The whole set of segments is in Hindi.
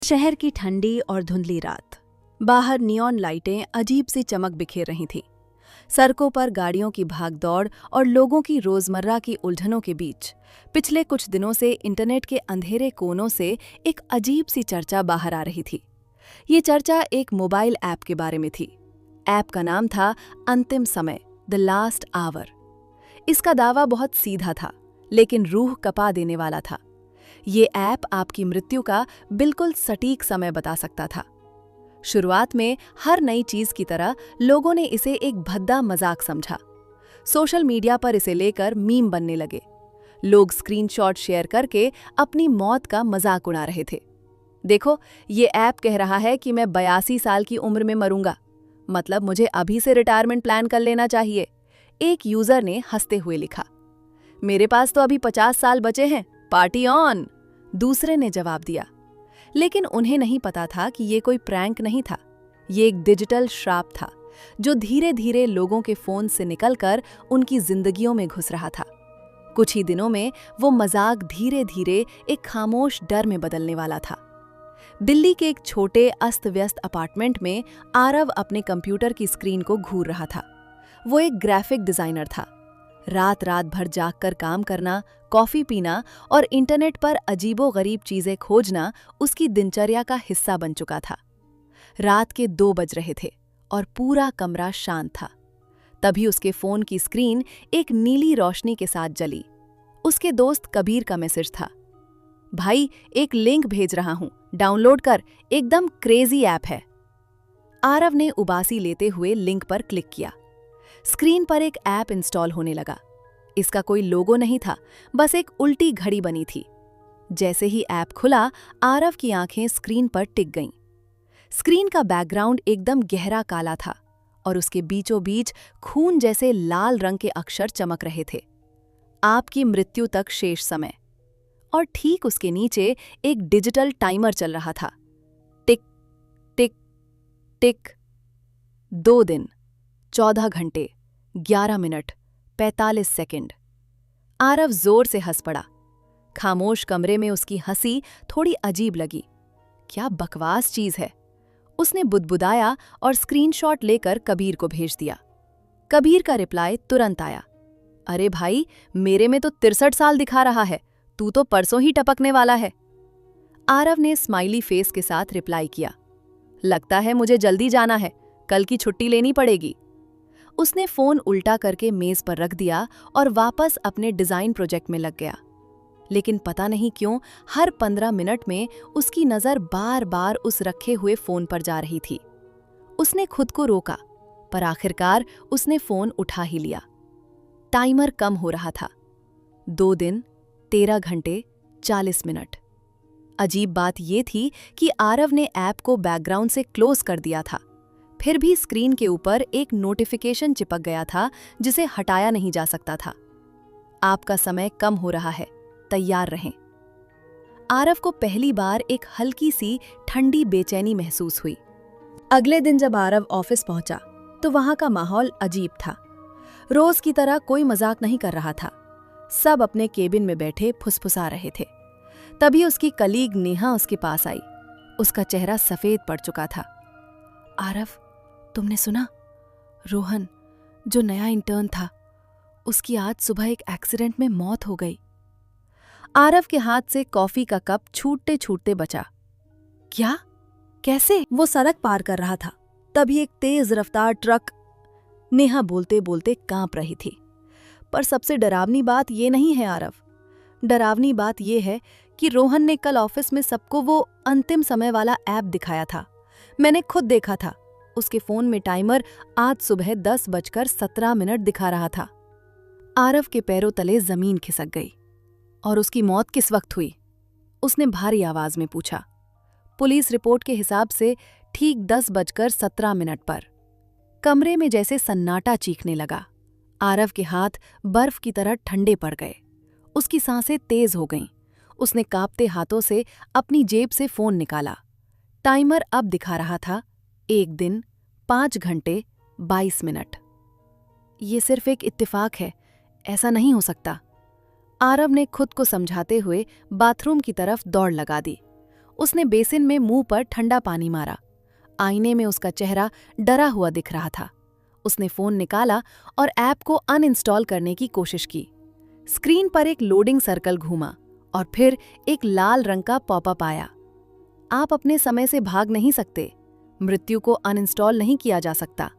शहर की ठंडी और धुंधली रात। बाहर नियॉन लाइटें अजीब सी चमक बिखेर रही थीं। सड़कों पर गाड़ियों की भागदौड़ और लोगों की रोजमर्रा की उलझनों के बीच पिछले कुछ दिनों से इंटरनेट के अंधेरे कोनों से एक अजीब सी चर्चा बाहर आ रही थी। ये चर्चा एक मोबाइल ऐप के बारे में थी। ऐप का नाम था अंतिम समय, द लास्ट आवर। इसका दावा बहुत सीधा था, लेकिन रूह कपा देने वाला था। ये ऐप आपकी मृत्यु का बिल्कुल सटीक समय बता सकता था। शुरुआत में हर नई चीज की तरह लोगों ने इसे एक भद्दा मजाक समझा। सोशल मीडिया पर इसे लेकर मीम बनने लगे। लोग स्क्रीनशॉट शेयर करके अपनी मौत का मजाक उड़ा रहे थे। देखो, ये ऐप कह रहा है कि मैं 82 साल की उम्र में मरूंगा, मतलब मुझे अभी से रिटायरमेंट प्लान कर लेना चाहिए, एक यूजर ने हंसते हुए लिखा। मेरे पास तो अभी 50 साल बचे हैं, पार्टी ऑन, दूसरे ने जवाब दिया। लेकिन उन्हें नहीं पता था कि ये कोई प्रैंक नहीं था। ये एक डिजिटल श्राप था जो धीरे धीरे लोगों के फोन से निकलकर उनकी जिंदगियों में घुस रहा था। कुछ ही दिनों में वो मजाक धीरे धीरे एक खामोश डर में बदलने वाला था। दिल्ली के एक छोटे अस्त व्यस्त अपार्टमेंट में आरव अपने कंप्यूटर की स्क्रीन को घूर रहा था। वो एक ग्राफिक डिजाइनर था। रात रात भर जागकर काम करना, कॉफी पीना और इंटरनेट पर अजीबोगरीब चीजें खोजना उसकी दिनचर्या का हिस्सा बन चुका था। रात के 2 बज रहे थे और पूरा कमरा शांत था। तभी उसके फोन की स्क्रीन एक नीली रोशनी के साथ जली। उसके दोस्त कबीर का मैसेज था। भाई, एक लिंक भेज रहा हूं, डाउनलोड कर, एकदम क्रेजी ऐप है। आरव ने उबासी लेते हुए लिंक पर क्लिक किया। स्क्रीन पर एक ऐप इंस्टॉल होने लगा। इसका कोई लोगो नहीं था, बस एक उल्टी घड़ी बनी थी। जैसे ही ऐप खुला, आरव की आंखें स्क्रीन पर टिक गईं। स्क्रीन का बैकग्राउंड एकदम गहरा काला था और उसके बीचों बीच खून जैसे लाल रंग के अक्षर चमक रहे थे। आपकी मृत्यु तक शेष समय। और ठीक उसके नीचे एक डिजिटल टाइमर चल रहा था। टिक टिक टिक। 2 दिन, 14 घंटे, 11 मिनट, 45 सेकंड। आरव जोर से हंस पड़ा। खामोश कमरे में उसकी हंसी थोड़ी अजीब लगी। क्या बकवास चीज है, उसने बुदबुदाया और स्क्रीनशॉट लेकर कबीर को भेज दिया। कबीर का रिप्लाई तुरंत आया। अरे भाई, मेरे में तो 63 साल दिखा रहा है, तू तो परसों ही टपकने वाला है। आरव ने स्माइली फेस के साथ रिप्लाई किया। लगता है मुझे जल्दी जाना है, कल की छुट्टी लेनी पड़ेगी। उसने फोन उल्टा करके मेज पर रख दिया और वापस अपने डिजाइन प्रोजेक्ट में लग गया। लेकिन पता नहीं क्यों हर 15 मिनट में उसकी नजर बार बार उस रखे हुए फोन पर जा रही थी। उसने खुद को रोका, पर आखिरकार उसने फोन उठा ही लिया। टाइमर कम हो रहा था। 2 दिन, 13 घंटे, 40 मिनट। अजीब बात यह थी कि आरव ने ऐप को बैकग्राउंड से क्लोज कर दिया था, फिर भी स्क्रीन के ऊपर एक नोटिफिकेशन चिपक गया था जिसे हटाया नहीं जा सकता था। आपका समय कम हो रहा है, तैयार रहें। आरव को पहली बार एक हल्की सी ठंडी बेचैनी महसूस हुई। अगले दिन जब आरव ऑफिस पहुंचा तो वहां का माहौल अजीब था। रोज की तरह कोई मजाक नहीं कर रहा था। सब अपने केबिन में बैठे फुसफुसा रहे थे। तभी उसकी कलीग नेहा उसके पास आई। उसका चेहरा सफेद पड़ चुका था। आरव, तुमने सुना? रोहन, जो नया इंटर्न था, उसकी आज सुबह एक एक्सीडेंट में मौत हो गई। आरव के हाथ से कॉफी का कप छूटते छूटते बचा। क्या? कैसे? वो सड़क पार कर रहा था, तभी एक तेज रफ्तार ट्रक। नेहा बोलते बोलते कांप रही थी। पर सबसे डरावनी बात ये नहीं है आरव। डरावनी बात ये है कि रोहन ने कल ऑफिस में सबको वो अंतिम समय वाला ऐप दिखाया था। मैंने खुद देखा था। उसके फोन में टाइमर आज सुबह 10:17 दिखा रहा था। आरव के पैरों तले जमीन खिसक गई। और उसकी मौत किस वक्त हुई? उसने भारी आवाज में पूछा। पुलिस रिपोर्ट के हिसाब से ठीक 10:17 पर। कमरे में जैसे सन्नाटा चीखने लगा। आरव के हाथ बर्फ की तरह ठंडे पड़ गए। उसकी सांसें तेज हो गईं। उसने कांपते हाथों से अपनी जेब से फोन निकाला। टाइमर अब दिखा रहा था 1 दिन, 5 घंटे, 22 मिनट। ये सिर्फ एक इत्तेफाक है, ऐसा नहीं हो सकता। आरव ने खुद को समझाते हुए बाथरूम की तरफ दौड़ लगा दी। उसने बेसिन में मुंह पर ठंडा पानी मारा। आईने में उसका चेहरा डरा हुआ दिख रहा था। उसने फोन निकाला और ऐप को अनइंस्टॉल करने की कोशिश की। स्क्रीन पर एक लोडिंग सर्कल घूमा और फिर एक लाल रंग का पॉपअप आया। आप अपने समय से भाग नहीं सकते। मृत्यु को अनइंस्टॉल नहीं किया जा सकता।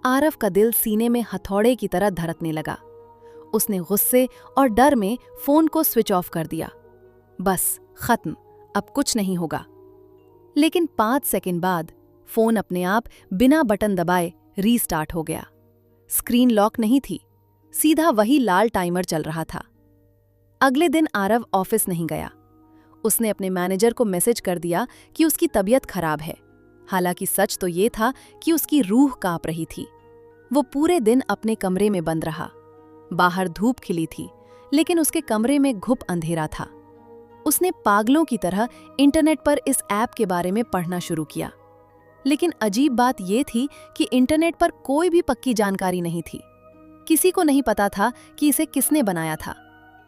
आरव का दिल सीने में हथौड़े की तरह धड़कने लगा। उसने गुस्से और डर में फोन को स्विच ऑफ कर दिया। बस खत्म, अब कुछ नहीं होगा। लेकिन 5 सेकंड बाद फोन अपने आप बिना बटन दबाए रीस्टार्ट हो गया। स्क्रीन लॉक नहीं थी, सीधा वही लाल टाइमर चल रहा था। अगले दिन आरव ऑफिस नहीं गया। उसने अपने मैनेजर को मैसेज कर दिया कि उसकी तबीयत खराब है। हालांकि सच तो ये था कि उसकी रूह कांप रही थी। वो पूरे दिन अपने कमरे में बंद रहा। बाहर धूप खिली थी, लेकिन उसके कमरे में घुप अंधेरा था। उसने पागलों की तरह इंटरनेट पर इस ऐप के बारे में पढ़ना शुरू किया। लेकिन अजीब बात यह थी कि इंटरनेट पर कोई भी पक्की जानकारी नहीं थी। किसी को नहीं पता था कि इसे किसने बनाया था।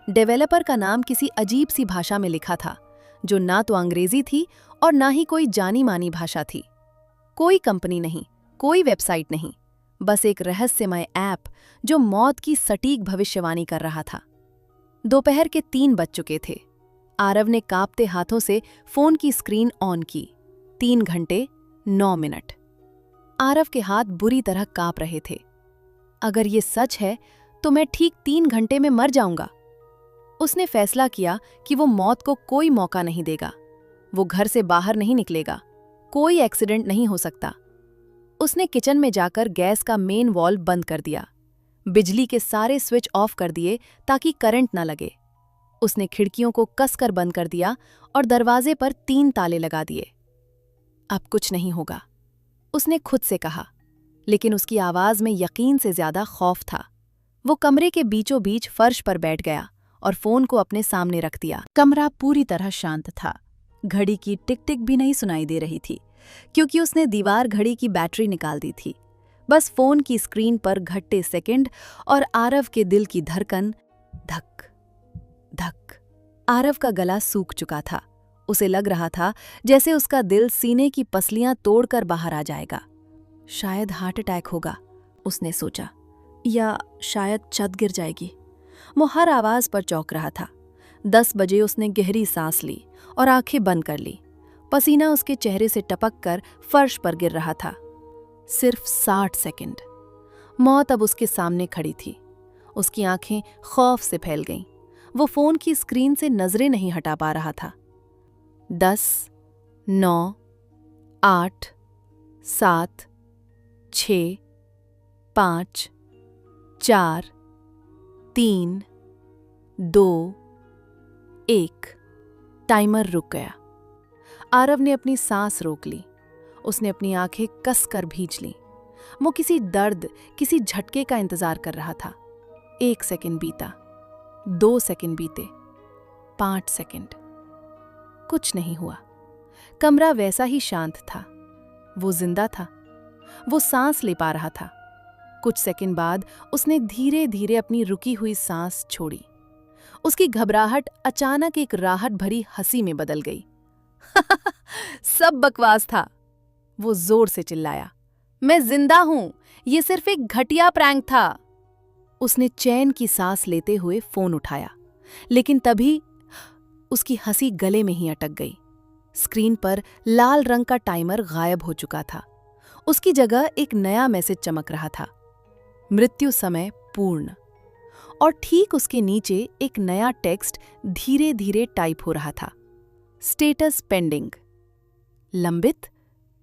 डेवलपर का नाम किसी अजीब सी भाषा में लिखा था, जो ना तो अंग्रेजी थी और ना ही कोई जानी मानी भाषा थी। कोई कंपनी नहीं, कोई वेबसाइट नहीं, बस एक रहस्यमय ऐप जो मौत की सटीक भविष्यवाणी कर रहा था। दोपहर के 3 बज चुके थे। आरव ने कांपते हाथों से फोन की स्क्रीन ऑन की। 3 घंटे 9 मिनट। आरव के हाथ बुरी तरह कांप रहे थे। अगर ये सच है तो मैं ठीक 3 घंटे में मर जाऊंगा। उसने फैसला किया कि वो मौत को कोई मौका नहीं देगा। वो घर से बाहर नहीं निकलेगा। कोई एक्सीडेंट नहीं हो सकता। उसने किचन में जाकर गैस का मेन वॉल्व बंद कर दिया। बिजली के सारे स्विच ऑफ कर दिए ताकि करंट न लगे। उसने खिड़कियों को कसकर बंद कर दिया और दरवाजे पर 3 ताले लगा दिए। अब कुछ नहीं होगा, उसने खुद से कहा, लेकिन उसकी आवाज में यकीन से ज्यादा खौफ था। वो कमरे के बीचों बीच फर्श पर बैठ गया और फोन को अपने सामने रख दिया। कमरा पूरी तरह शांत था। घड़ी की टिक टिक भी नहीं सुनाई दे रही थी, क्योंकि उसने दीवार घड़ी की बैटरी निकाल दी थी। बस फोन की स्क्रीन पर घटते सेकंड और आरव के दिल की धड़कन धक धक। आरव का गला सूख चुका था। उसे लग रहा था जैसे उसका दिल सीने की पसलियां तोड़कर बाहर आ जाएगा। शायद हार्ट अटैक होगा, उसने सोचा, या शायद छत गिर जाएगी। वो हर आवाज पर चौंक रहा था। 10 बजे उसने गहरी सांस ली और आंखें बंद कर ली। पसीना उसके चेहरे से टपक कर फर्श पर गिर रहा था। सिर्फ 60 सेकंड। मौत अब उसके सामने खड़ी थी। उसकी आंखें खौफ से फैल गईं। वो फोन की स्क्रीन से नजरें नहीं हटा पा रहा था। 10, 9, 8, 7, 6, 5, 4, 3, 2, 1। टाइमर रुक गया। आरव ने अपनी सांस रोक ली। उसने अपनी आंखें कसकर भींच लीं। वो किसी दर्द, किसी झटके का इंतजार कर रहा था। 1 सेकंड बीता, 2 सेकंड बीते, 5 सेकंड। कुछ नहीं हुआ। कमरा वैसा ही शांत था। वो जिंदा था। वो सांस ले पा रहा था। कुछ सेकंड बाद उसने धीरे धीरे अपनी रुकी हुई सांस छोड़ी। उसकी घबराहट अचानक एक राहत भरी हंसी में बदल गई। सब बकवास था, वो जोर से चिल्लाया। मैं जिंदा हूं, ये सिर्फ एक घटिया प्रैंक था। उसने चैन की सांस लेते हुए फोन उठाया, लेकिन तभी उसकी हंसी गले में ही अटक गई। स्क्रीन पर लाल रंग का टाइमर गायब हो चुका था। उसकी जगह एक नया मैसेज चमक रहा था, मृत्यु समय पूर्ण। और ठीक उसके नीचे एक नया टेक्स्ट धीरे धीरे टाइप हो रहा था, स्टेटस पेंडिंग। लंबित?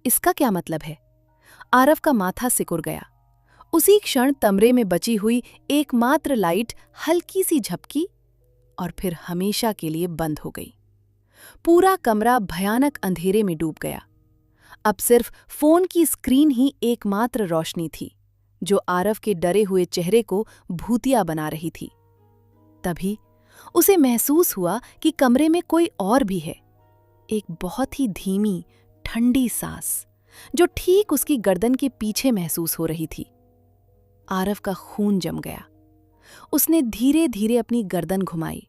इसका क्या मतलब है? आरव का माथा सिकुड़ गया। उसी क्षण कमरे में बची हुई एकमात्र लाइट हल्की सी झपकी और फिर हमेशा के लिए बंद हो गई। पूरा कमरा भयानक अंधेरे में डूब गया। अब सिर्फ फोन की स्क्रीन ही एकमात्र रोशनी थी, जो आरव के डरे हुए चेहरे को भूतिया बना रही थी। तभी उसे महसूस हुआ कि कमरे में कोई और भी है। एक बहुत ही धीमी, ठंडी सांस, जो ठीक उसकी गर्दन के पीछे महसूस हो रही थी। आरव का खून जम गया। उसने धीरे धीरे अपनी गर्दन घुमाई।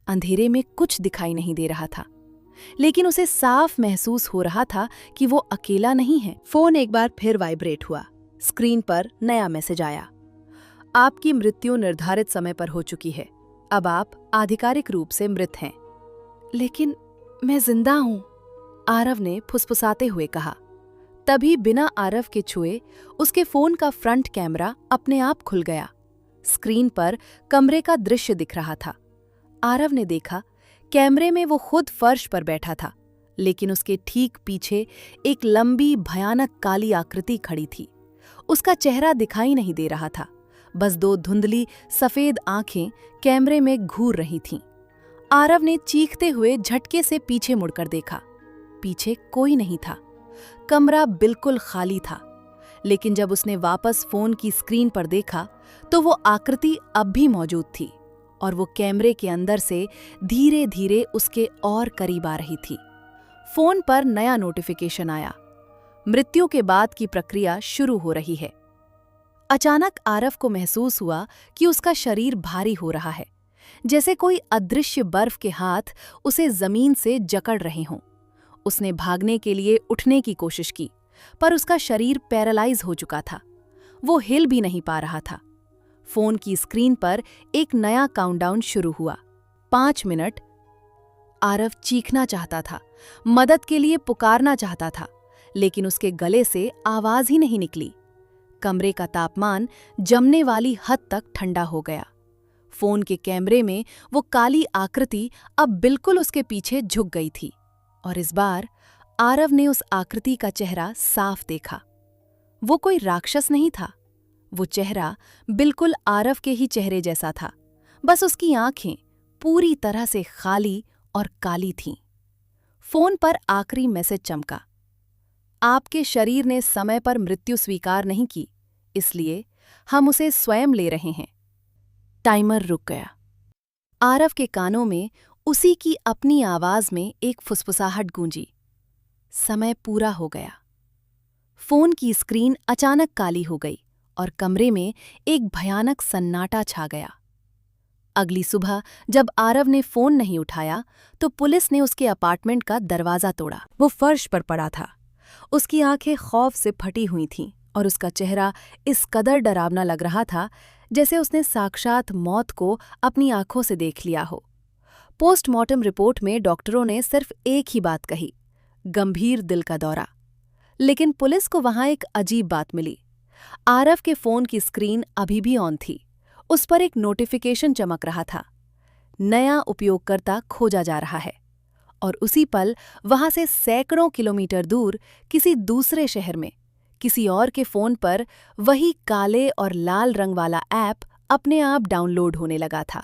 अंधेरे में कुछ दिखाई नहीं दे रहा था, लेकिन उसे साफ महसूस हो रहा था कि वो अकेला नहीं है। फोन एक बार फिर वाइब्रेट हुआ। स्क्रीन पर नया मैसेज आया। आपकी मृत्यु निर्धारित समय पर हो चुकी है। अब आप आधिकारिक रूप से मृत हैं। लेकिन मैं जिंदा हूं, आरव ने फुसफुसाते हुए कहा। तभी बिना आरव के छुए उसके फोन का फ्रंट कैमरा अपने आप खुल गया। स्क्रीन पर कमरे का दृश्य दिख रहा था। आरव ने देखा, कैमरे में वो खुद फर्श पर बैठा था, लेकिन उसके ठीक पीछे एक लंबी भयानक काली आकृति खड़ी थी। उसका चेहरा दिखाई नहीं दे रहा था, बस दो धुंधली सफेद आंखें कैमरे में घूर रही थीं। आरव ने चीखते हुए झटके से पीछे मुड़कर देखा। पीछे कोई नहीं था। कमरा बिल्कुल खाली था। लेकिन जब उसने वापस फोन की स्क्रीन पर देखा तो वो आकृति अब भी मौजूद थी और वो कैमरे के अंदर से धीरे धीरे उसके और करीब आ रही थी। फोन पर नया नोटिफिकेशन आया। मृत्यु के बाद की प्रक्रिया शुरू हो रही है। अचानक आरव को महसूस हुआ कि उसका शरीर भारी हो रहा है, जैसे कोई अदृश्य बर्फ के हाथ उसे जमीन से जकड़ रहे हों। उसने भागने के लिए उठने की कोशिश की, पर उसका शरीर पैरालाइज हो चुका था। वो हिल भी नहीं पा रहा था। फोन की स्क्रीन पर एक नया काउंटडाउन शुरू हुआ। 5 मिनट। आरव चीखना चाहता था, मदद के लिए पुकारना चाहता था, लेकिन उसके गले से आवाज ही नहीं निकली। कमरे का तापमान जमने वाली हद तक ठंडा हो गया। फोन के कैमरे में वो काली आकृति अब बिल्कुल उसके पीछे झुक गई थी, और इस बार आरव ने उस आकृति का चेहरा साफ देखा। वो कोई राक्षस नहीं था। वो चेहरा बिल्कुल आरव के ही चेहरे जैसा था, बस उसकी आंखें पूरी तरह से खाली और काली थीं। फोन पर आखिरी मैसेज चमका। आपके शरीर ने समय पर मृत्यु स्वीकार नहीं की, इसलिए हम उसे स्वयं ले रहे हैं। टाइमर रुक गया। आरव के कानों में उसी की अपनी आवाज में एक फुसफुसाहट गूंजी। समय पूरा हो गया। फोन की स्क्रीन अचानक काली हो गई और कमरे में एक भयानक सन्नाटा छा गया। अगली सुबह जब आरव ने फोन नहीं उठाया तो पुलिस ने उसके अपार्टमेंट का दरवाजा तोड़ा। वो फर्श पर पड़ा था। उसकी आंखें खौफ से फटी हुई थीं और उसका चेहरा इस कदर डरावना लग रहा था जैसे उसने साक्षात मौत को अपनी आंखों से देख लिया हो। पोस्टमार्टम रिपोर्ट में डॉक्टरों ने सिर्फ एक ही बात कही, गंभीर दिल का दौरा। लेकिन पुलिस को वहां एक अजीब बात मिली। आरव के फोन की स्क्रीन अभी भी ऑन थी। उस पर एक नोटिफिकेशन चमक रहा था, नया उपयोगकर्ता खोजा जा रहा है। और उसी पल वहां से सैकड़ों किलोमीटर दूर किसी दूसरे शहर में किसी और के फोन पर वही काले और लाल रंग वाला ऐप अपने आप डाउनलोड होने लगा था।